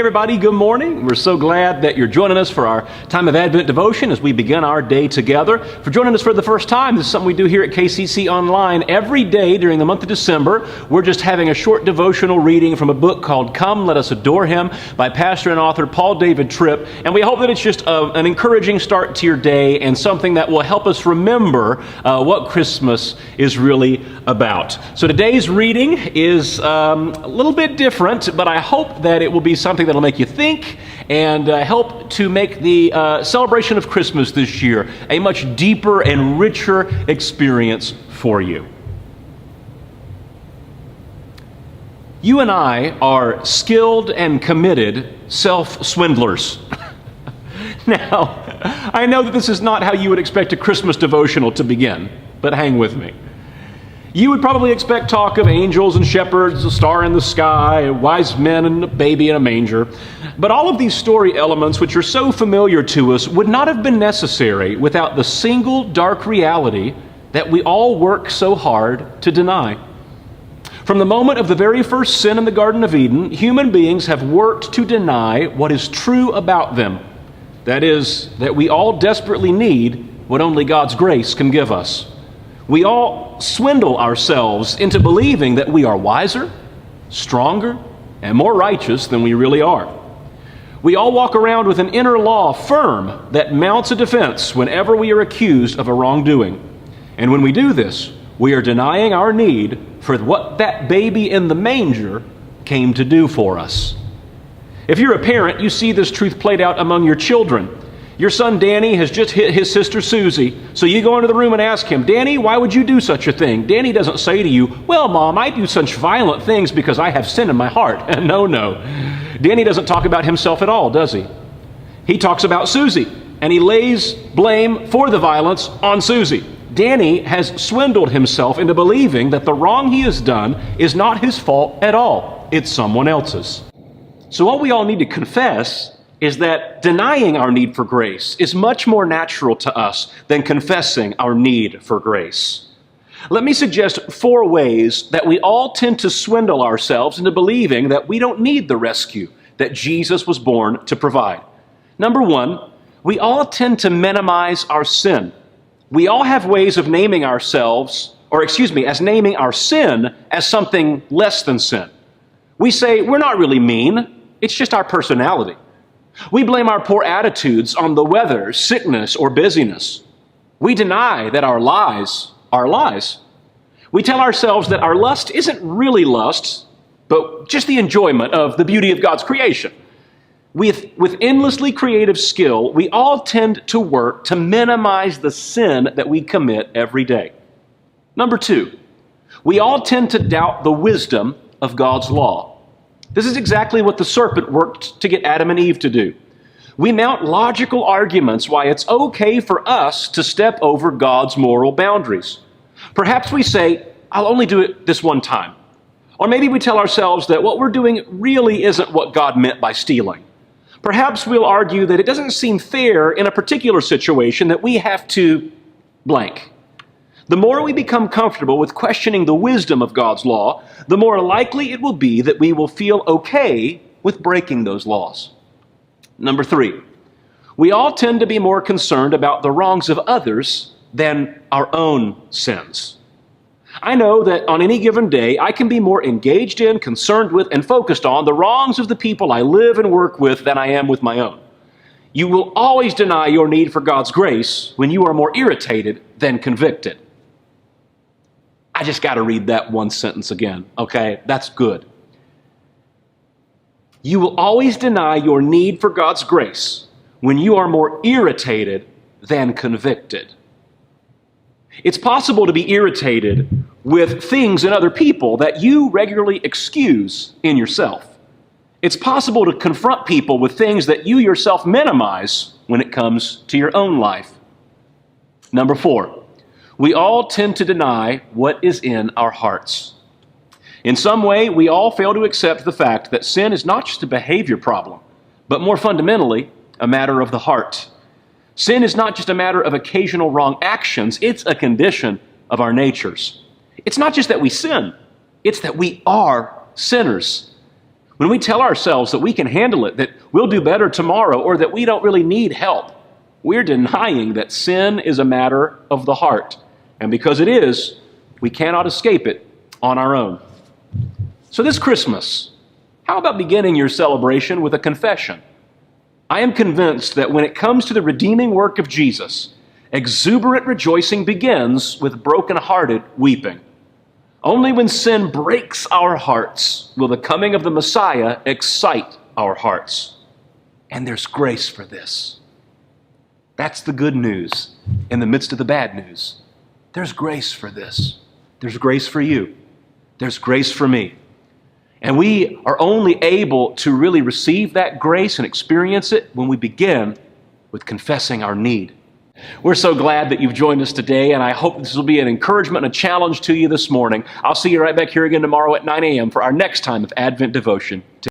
everybody, good morning. We're so glad that you're joining us for our time of Advent devotion as we begin our day together. For joining us for the first time, this is something we do here at KCC Online every day during the month of December. We're just having a short devotional reading from a book called Come, Let Us Adore Him by pastor and author Paul David Tripp. And we hope that it's just an encouraging start to your day and something that will help us remember what Christmas is really about. So today's reading is a little bit different, but I hope that it will be something that'll make you think and help to make the celebration of Christmas this year a much deeper and richer experience for you. You and I are skilled and committed self-swindlers. Now, I know that this is not how you would expect a Christmas devotional to begin, but hang with me. You would probably expect talk of angels and shepherds, a star in the sky, wise men and a baby in a manger. But all of these story elements, which are so familiar to us, would not have been necessary without the single dark reality that we all work so hard to deny. From the moment of the very first sin in the Garden of Eden, human beings have worked to deny what is true about them. That is, that we all desperately need what only God's grace can give us. We all swindle ourselves into believing that we are wiser, stronger, and more righteous than we really are. We all walk around with an inner law firm that mounts a defense whenever we are accused of a wrongdoing. And when we do this, we are denying our need for what that baby in the manger came to do for us. If you're a parent, you see this truth played out among your children. Your son Danny has just hit his sister Susie, so you go into the room and ask him, "Danny, why would you do such a thing?" Danny doesn't say to you, "Well, Mom, I do such violent things because I have sin in my heart." No. Danny doesn't talk about himself at all, does he? He talks about Susie, and he lays blame for the violence on Susie. Danny has swindled himself into believing that the wrong he has done is not his fault at all. It's someone else's. So what we all need to confess is that denying our need for grace is much more natural to us than confessing our need for grace. Let me suggest 4 ways that we all tend to swindle ourselves into believing that we don't need the rescue that Jesus was born to provide. Number 1, we all tend to minimize our sin. We all have ways of naming ourselves, as naming our sin as something less than sin. We say, we're not really mean, it's just our personality. We blame our poor attitudes on the weather, sickness, or busyness. We deny that our lies are lies. We tell ourselves that our lust isn't really lust, but just the enjoyment of the beauty of God's creation. With endlessly creative skill, we all tend to work to minimize the sin that we commit every day. Number 2, we all tend to doubt the wisdom of God's law. This is exactly what the serpent worked to get Adam and Eve to do. We mount logical arguments why it's okay for us to step over God's moral boundaries. Perhaps we say, "I'll only do it this one time." Or maybe we tell ourselves that what we're doing really isn't what God meant by stealing. Perhaps we'll argue that it doesn't seem fair in a particular situation that we have to blank. The more we become comfortable with questioning the wisdom of God's law, the more likely it will be that we will feel okay with breaking those laws. Number 3, we all tend to be more concerned about the wrongs of others than our own sins. I know that on any given day, I can be more engaged in, concerned with, and focused on the wrongs of the people I live and work with than I am with my own. You will always deny your need for God's grace when you are more irritated than convicted. I just got to read that one sentence again, okay? That's good. You will always deny your need for God's grace when you are more irritated than convicted. It's possible to be irritated with things and other people that you regularly excuse in yourself. It's possible to confront people with things that you yourself minimize when it comes to your own life. Number 4, we all tend to deny what is in our hearts. In some way, we all fail to accept the fact that sin is not just a behavior problem, but more fundamentally, a matter of the heart. Sin is not just a matter of occasional wrong actions, it's a condition of our natures. It's not just that we sin, it's that we are sinners. When we tell ourselves that we can handle it, that we'll do better tomorrow, or that we don't really need help, we're denying that sin is a matter of the heart. And because it is, we cannot escape it on our own. So this Christmas, how about beginning your celebration with a confession? I am convinced that when it comes to the redeeming work of Jesus, exuberant rejoicing begins with broken-hearted weeping. Only when sin breaks our hearts will the coming of the Messiah excite our hearts. And there's grace for this. That's the good news in the midst of the bad news. There's grace for this. There's grace for you. There's grace for me. And we are only able to really receive that grace and experience it when we begin with confessing our need. We're so glad that you've joined us today, and I hope this will be an encouragement and a challenge to you this morning. I'll see you right back here again tomorrow at 9 a.m. for our next time of Advent Devotion.